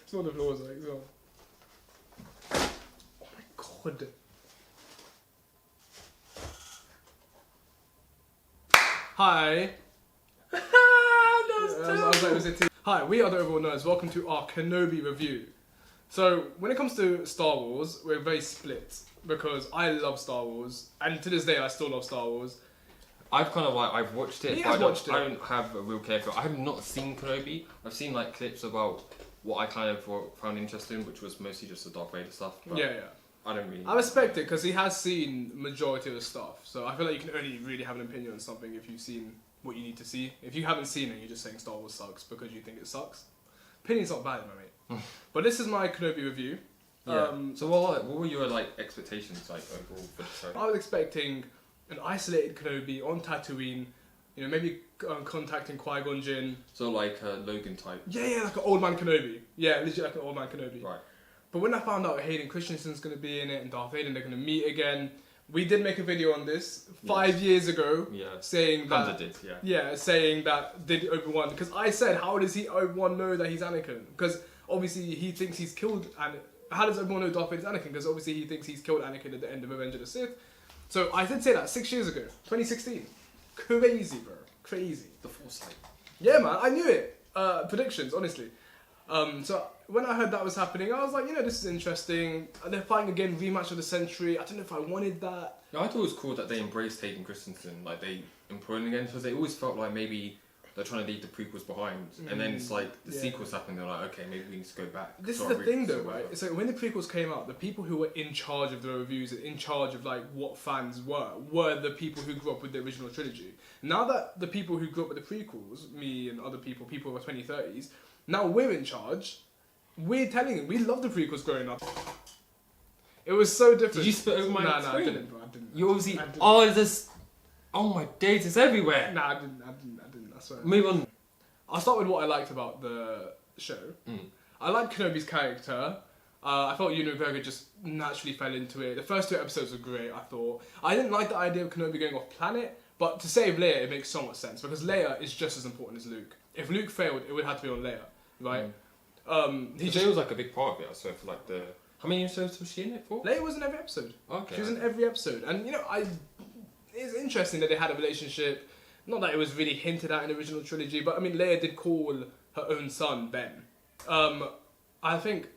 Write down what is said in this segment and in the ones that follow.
It's what the floor's like as well. Oh my god. Hi. Hi, we are the Overall Nerds. Welcome to our Kenobi review. So, when it comes to Star Wars, we're very split because I love Star Wars, and to this day I still love Star Wars. I've kind of like, I've watched it, I don't have a real care for it. I have not seen Kenobi. I've seen like clips about what I kind of found interesting, which was mostly just the Darth Vader stuff. But Yeah. I don't really... I respect it because he has seen majority of the stuff, so I feel like you can only really have an opinion on something if you've seen what you need to see. If you haven't seen it, you're just saying Star Wars sucks because you think it sucks. Opinion's not valid, my mate. But this is my Kenobi review. Yeah. So what were your like expectations like overall for the show? I was expecting an isolated Kenobi on Tatooine, you know, maybe contacting Qui-Gon Jinn. So like a Logan type. Yeah, like an old man Kenobi. Yeah, legit like an old man Kenobi. Right. But when I found out Hayden Christensen's going to be in it and Darth Vader and they're going to meet again, we did make a video on this 5 years ago, saying that Hamza did, saying that did Obi-Wan, because I said, how does Obi-Wan know that he's Anakin? Because obviously he thinks he's killed, and how does Obi-Wan know Darth Vader's Anakin? Because obviously he thinks he's killed Anakin at the end of Revenge of the Sith. So I did say that 6 years ago, 2016. Crazy, bro, crazy. The foresight. Yeah, man, I knew it. Predictions, honestly. So when I heard that was happening, I was like, you know, this is interesting. They're fighting again, rematch of the century. I don't know if I wanted that. Yeah, I thought it was cool that they embraced Hayden Christensen, like they employed him again, because they always felt like maybe they're trying to leave the prequels behind, and then it's like the sequels happen. They're like, okay, maybe we need to go back. This is the thing, though, right? It's like when the prequels came out, the people who were in charge of the reviews and in charge of like what fans were the people who grew up with the original trilogy. Now that the people who grew up with the prequels, me and other people of the 2030s, now we're in charge. We're telling them we loved the prequels growing up. It was so different. Did you spit over my screen? No, I didn't, bro. I didn't. You obviously... Oh, there's... Oh my days, it's everywhere. Nah, I didn't. I swear. Move on. I'll start with what I liked about the show. I liked Kenobi's character. I felt Ewan McGregor just naturally fell into it. The first 2 episodes were great, I thought. I didn't like the idea of Kenobi going off planet, but to save Leia, it makes so much sense, because Leia is just as important as Luke. If Luke failed, it would have to be on Leia, right? Leia was like a big part of it, I swear, for like the... How many episodes was she in it for? Leia was in every episode. Okay. She was in every episode. And, you know, it's interesting that they had a relationship. Not that it was really hinted at in the original trilogy, but, I mean, Leia did call her own son Ben. I think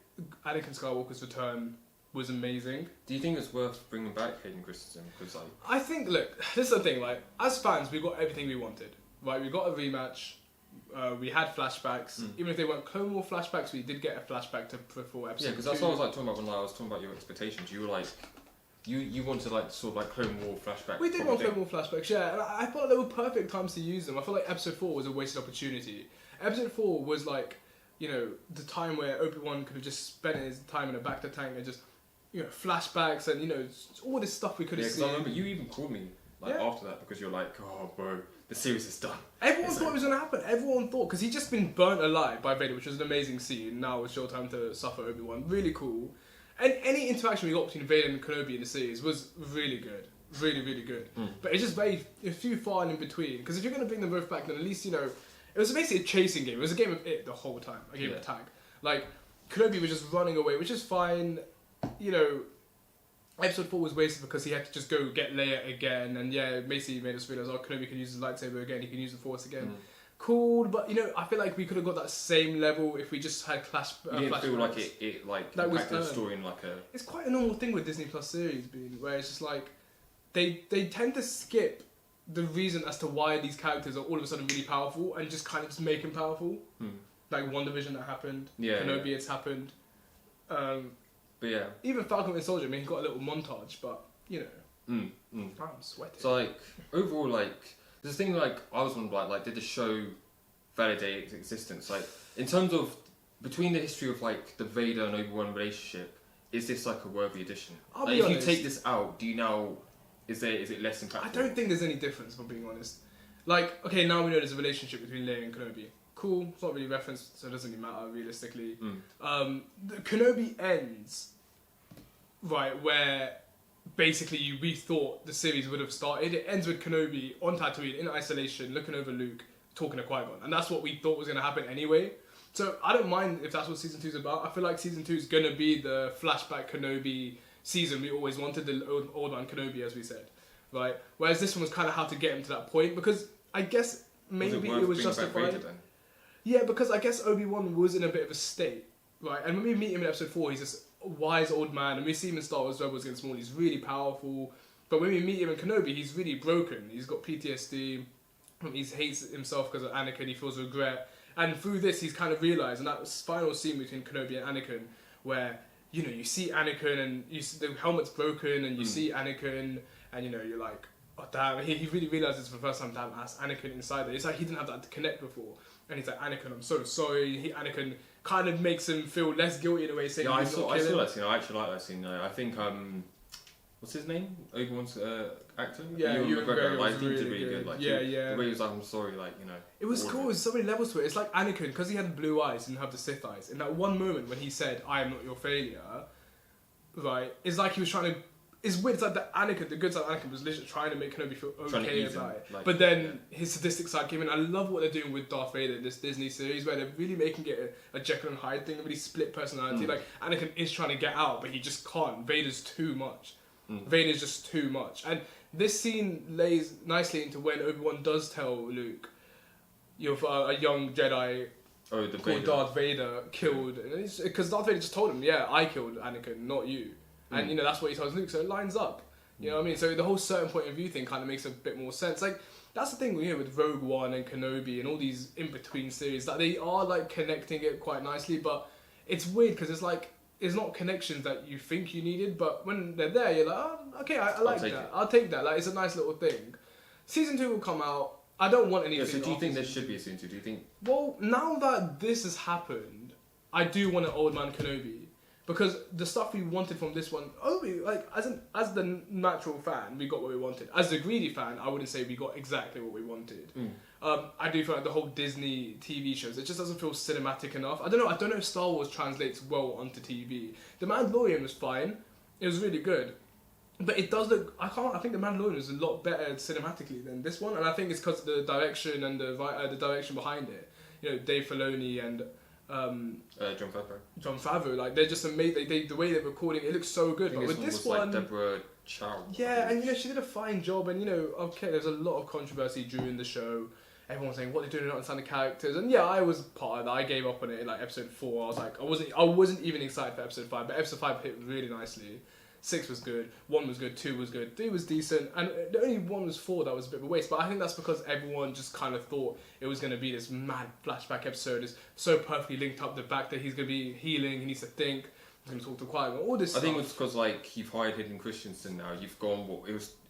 Anakin Skywalker's return was amazing. Do you think it's worth bringing back Hayden Christensen? Because like... I think, look, this is the thing, like, as fans, we got everything we wanted. Right, we got a rematch. We had flashbacks. Even if they weren't Clone War flashbacks, we did get a flashback to before episode 2. Yeah, because that's what I was like talking about when I was talking about your expectations. You were like, you wanted like sort of like Clone War flashbacks. We did want Clone War flashbacks, yeah. And I thought they were perfect times to use them. I feel like episode 4 was a wasted opportunity. Episode 4 was like, you know, the time where Obi-Wan could have just spent his time in a Bacta tank and just, you know, flashbacks and, you know, all this stuff we could have seen. Yeah, because I remember you even called me like after that because you're like, oh, bro, the series is done. Everyone thought it was going to happen. Everyone thought, because he'd just been burnt alive by Vader, which was an amazing scene. Now it's your time to suffer, Obi-Wan. Really cool. And any interaction we got between Vader and Kenobi in the series was really good. Really, really good. But it's just a few far and in between. Because if you're going to bring them both back, then at least, you know, it was basically a chasing game. It was a game of it the whole time. A game of tag. Like, Kenobi was just running away, which is fine. You know, episode 4 was wasted because he had to just go get Leia again, and yeah, basically made us realise, oh, Kenobi can use his lightsaber again, he can use the Force again. Cool, but you know, I feel like we could have got that same level if we just had you didn't feel like it like that impacted the story in like a... It's quite a normal thing with Disney Plus series being, where it's just like, they tend to skip the reason as to why these characters are all of a sudden really powerful and just kind of just make them powerful. Like WandaVision that happened, Kenobi it's happened. But yeah. Even Falcon and Soldier, I mean, he got a little montage, but, you know. I'm sweating. So, like, overall, like, there's a thing, like, I was wondering, like, did the show validate its existence? Like, in terms of, between the history of, like, the Vader and Obi-Wan relationship, is this, like, a worthy addition? I'll like, be if honest. you take this out, do you now, is it less impactful? I don't think there's any difference, if I'm being honest. Like, okay, now we know there's a relationship between Leia and Kenobi. Cool, it's not really referenced, so it doesn't really matter, realistically. The Kenobi ends, right, where basically we thought the series would have started. It ends with Kenobi on Tatooine, in isolation, looking over Luke, talking to Qui-Gon. And that's what we thought was going to happen anyway. So I don't mind if that's what season 2 is about. I feel like season 2 is gonna be the flashback Kenobi season we always wanted, the Obi-Wan Kenobi, as we said, right? Whereas this one was kind of how to get him to that point, because I guess maybe it was justified. Yeah, because I guess Obi-Wan was in a bit of a state, right? And when we meet him in episode 4, he's this wise old man, and we see him in Star Wars Rebels Against Small, he's really powerful. But when we meet him in Kenobi, he's really broken. He's got PTSD. He hates himself because of Anakin. He feels regret. And through this, he's kind of realised, and that final scene between Kenobi and Anakin, where, you know, you see Anakin and you see the helmet's broken, and you see Anakin, and, you know, you're like, oh, damn. He really realises for the first time, damn, that's Anakin inside there. It's like he didn't have that to connect before. And he's like, Anakin, I'm so sorry. Anakin kind of makes him feel less guilty in a way, saying, I saw that scene. I actually like that scene. I think, what's his name? Obi-Wan's actor? Yeah, Ewan McGregor was really good. Like, yeah. The way he was like, I'm sorry, like, you know. It was cool. There's so many levels to it. It's like Anakin, because he had blue eyes, didn't have the Sith eyes. In that one moment when he said, I am not your failure, right, it's like he was trying to... It's weird. It's like the good side of Anakin was literally trying to make Kenobi feel okay about it. Like, but then his sadistic side came in. I love what they're doing with Darth Vader in this Disney series, where they're really making it a Jekyll and Hyde thing, a really split personality. Like, Anakin is trying to get out, but he just can't. Vader's too much. Vader's just too much. And this scene lays nicely into when Obi-Wan does tell Luke, you're a young Jedi called Darth Vader killed. Because Darth Vader just told him, yeah, I killed Anakin, not you. And, you know, that's what he tells Luke, so it lines up. You know what I mean? So the whole certain point of view thing kind of makes a bit more sense. Like, that's the thing, you know, with Rogue One and Kenobi and all these in-between series, that they are, like, connecting it quite nicely, but it's weird, because it's like, it's not connections that you think you needed, but when they're there, you're like, oh, okay, I like that. I'll take that. Like, it's a nice little thing. Season 2 will come out. I don't want anything. Yeah, so do you think there should be a season 2? Do you think... Well, now that this has happened, I do want an Old Man Kenobi. Because the stuff we wanted from this one, like, as the natural fan, we got what we wanted. As the greedy fan, I wouldn't say we got exactly what we wanted. I do feel like the whole Disney TV shows, it just doesn't feel cinematic enough. I don't know if Star Wars translates well onto TV. The Mandalorian was fine. It was really good. But it does look... I think The Mandalorian is a lot better cinematically than this one. And I think it's because of the direction and the direction behind it. You know, Dave Filoni and... John Favreau, like, they're just amazing. The way they're recording, it looks so good. But with this one, like Deborah Chow. Yeah, and you know, she did a fine job. And you know, okay, there's a lot of controversy during the show. Everyone was saying what they're doing, not understand the characters. And yeah, I was part of that. I gave up on it in like episode 4. I was like, I wasn't even excited for episode 5, but episode 5 hit really nicely. 6 was good, 1 was good, 2 was good, 3 was decent, and the only 1 was 4 that was a bit of a waste. But I think that's because everyone just kind of thought it was going to be this mad flashback episode. It's so perfectly linked up the fact that he's going to be healing, he needs to think, he's going to talk to Qui-Gon, all this stuff. I think it's because like you've hired Hayden Christensen now. You've gone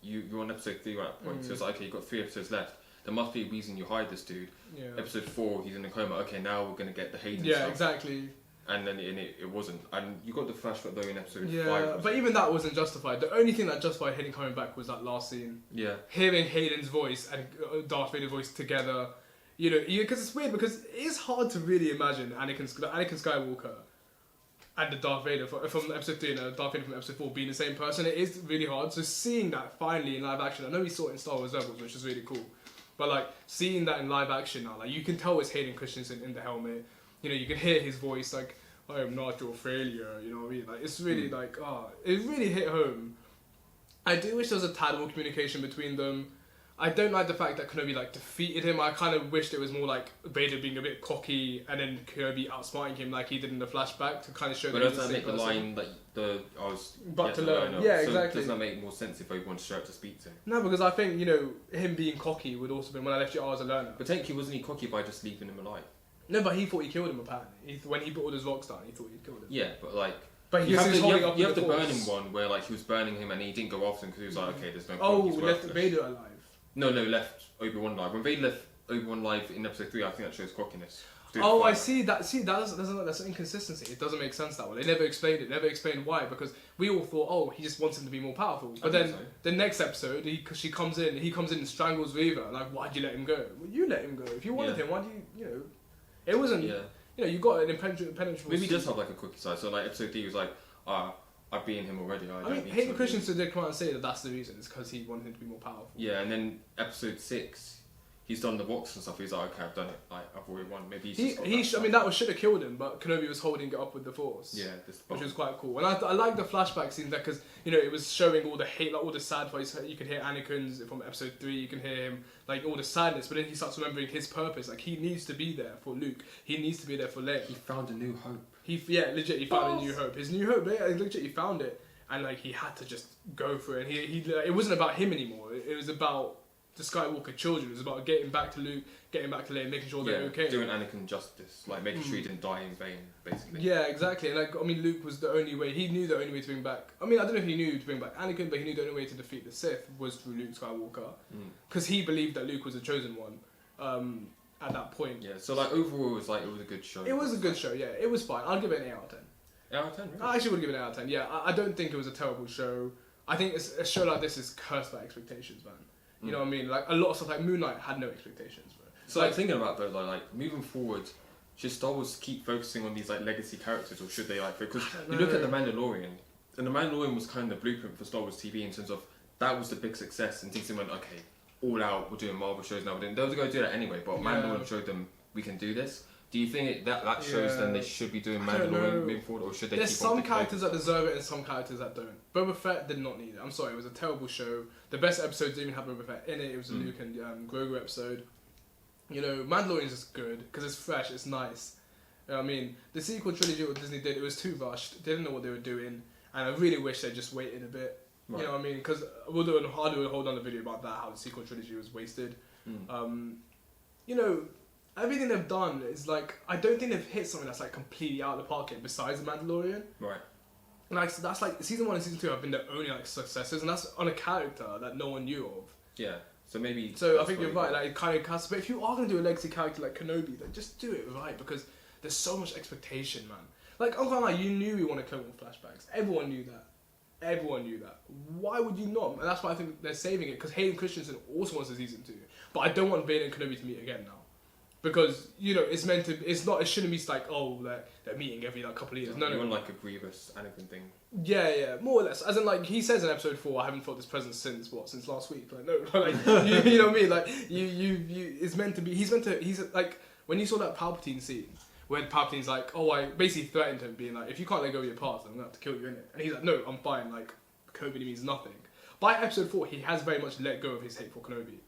you're on episode 3 at that point. So it's like, okay, you've got 3 episodes left. There must be a reason you hired this dude. Yeah. Episode 4, he's in a coma. Okay, now we're going to get the Hayden stuff. stuff. Yeah, exactly. And then it wasn't. And you got the flashback though in episode 5. Yeah, but even that wasn't justified. The only thing that justified Hayden coming back was that last scene. Yeah. Hearing Hayden's voice and Darth Vader's voice together. You know, because it's weird, because it is hard to really imagine Anakin Skywalker and the Darth Vader from episode 3 and the Darth Vader from episode 4 being the same person. It is really hard. So seeing that finally in live action, I know we saw it in Star Wars Rebels, which is really cool. But like, seeing that in live action now, like, you can tell it's Hayden Christensen in the helmet. You know, you can hear his voice, like, I am not your failure, you know what I mean? Like, it's really like, it really hit home. I do wish there was a tad more communication between them. I don't like the fact that Kenobi like defeated him. I kind of wished it was more like Vader being a bit cocky and then Kenobi outsmarting him like he did in the flashback to kind of show. But doesn't that make the line like but to learn? Yeah, so exactly. Doesn't that make more sense if Obi-Wan straight up to speak to him? No, because I think, you know, him being cocky would also be when I left you, I was a learner. But technically, wasn't he cocky by just leaving him alive? No, but he thought he killed him apparently. When he put all his rocks down, he thought he killed him. Yeah, but like. But you have the burning one where like he was burning him and he didn't go after him because he was like, okay, there's no point. Oh, left Vader alive. No, left Obi-Wan alive. When Vader left Obi-Wan alive in episode 3, I think that shows cockiness. Oh, I see that. That's an inconsistency. It doesn't make sense that way. They never explained it. Never explained why. Because we all thought, oh, he just wants him to be more powerful. But then the next episode, he comes in and strangles Reva. Like, why'd you let him go? Well, you let him go. If you wanted him, why do you know? It wasn't. Yeah. You know, you got an impenetrable. Maybe he does have like a quickie side. So like episode 3 was like, I've beaten him already. I mean, Hayden Christensen did come out and say that that's the reason. It's because he wanted him to be more powerful. Yeah, and then episode 6, he's done the box and stuff. He's like, okay, I've done it. Like, I've already won. Maybe that should have killed him, but Kenobi was holding it up with the Force. Yeah, which was quite cool. And I like the flashback scenes there because it was showing all the hate, like all the sad voice. You can hear Anakin's from Episode 3. You can hear him like all the sadness, but then he starts remembering his purpose. Like he needs to be there for Luke. He needs to be there for Leia. He found a new hope. He found a new hope. His new hope. Yeah, legit, he found it, and like he had to just go for it. And it wasn't about him anymore. It was about the Skywalker children. It was about getting back to Luke, getting back to Leia, making sure they're okay. Doing Anakin justice, like making sure he didn't die in vain, basically. Yeah, exactly. And like, I mean, Luke was the only way. He knew the only way to bring back. I mean, I don't know if he knew to bring back Anakin, but he knew the only way to defeat the Sith was through Luke Skywalker, because he believed that Luke was the chosen one. At that point. Yeah. So like overall, it was a good show. It was a good show. Yeah, it was fine. I'll give it an 8 out of 10. 8 out of 10. Really? I actually would give it an 8 out of 10. Yeah, I don't think it was a terrible show. I think a show like this is cursed by expectations, man. You know what I mean? Like a lot of stuff like Moon Knight had no expectations, bro. So like thinking about though, like moving forward, should Star Wars keep focusing on these like legacy characters, or should they like? Because you look at the Mandalorian, and the Mandalorian was kind of the blueprint for Star Wars TV in terms of that was the big success, and Disney went, okay, all out, we're doing Marvel shows now. They were going to do that anyway, but Mandalorian showed them we can do this. Do you think that shows then they should be doing Mandalorian moving forward, or should they? There's some characters that deserve it and some characters that don't. Boba Fett did not need it. I'm sorry, it was a terrible show. The best episodes didn't even have Boba Fett in it. It was a Luke and Grogu episode. Mandalorian's just good because it's fresh, it's nice. I mean, the sequel trilogy what Disney did, it was too rushed. They didn't know what they were doing, and I really wish they just waited a bit. Right. You know what I mean? Because I'll do a whole other video about that, how the sequel trilogy was wasted. Everything they've done is like, I don't think they've hit something that's like completely out of the park yet, besides The Mandalorian. Right. Like, so that's like, season 1 and season 2 have been the only like successes, and that's on a character that no one knew of. Yeah. So maybe. So I think you're right. Like, it kind of casts. But if you are gonna do a legacy character like Kenobi, then just do it right, because there's so much expectation, man. Like, I'm gonna lie, you knew we wanted Clone Wars flashbacks. Everyone knew that. Everyone knew that. Why would you not? And that's why I think they're saving it, because Hayden Christensen also wants a season 2. But I don't want Vader and Kenobi to meet again now. Because, it's meant to, it shouldn't be like, they're meeting every like couple of years. No. You want like a Grievous Anakin thing. Yeah, more or less. As in, like, he says in episode 4, I haven't felt this presence since last week? Like, no, like, you know what I mean? Like, it's meant to be, he's like, when you saw that Palpatine scene, where Palpatine's like, I basically threatened him, being like, if you can't let go of your past, I'm gonna have to kill you, innit? And he's like, no, I'm fine, like, Kenobi means nothing. By episode 4, he has very much let go of his hate for Kenobi,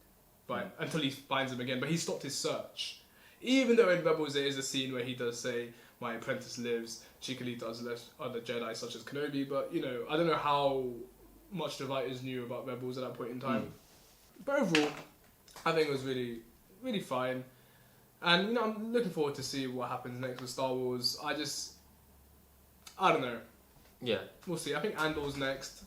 until he finds him again, but he stopped his search. Even though in Rebels there is a scene where he does say, my apprentice lives, cheekily does less other Jedi such as Kenobi, but, I don't know how much the writers knew about Rebels at that point in time. But overall, I think it was really, really fine. And, I'm looking forward to see what happens next with Star Wars. I don't know. Yeah. We'll see. I think Andor's next.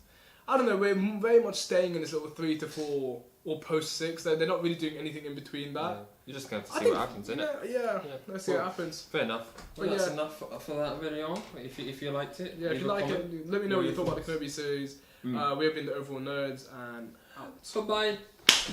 I don't know, we're very much staying in this little 3 to 4 or post 6. They're not really doing anything in between that. Yeah. You're just going to see what happens, innit? Yeah. Let's see what happens. Fair enough. Well, that's enough for that video. If you liked it. Yeah, if you like it, let me know what you thought about the Kenobi series. We have been the Overall Nerds, and out. Bye-bye.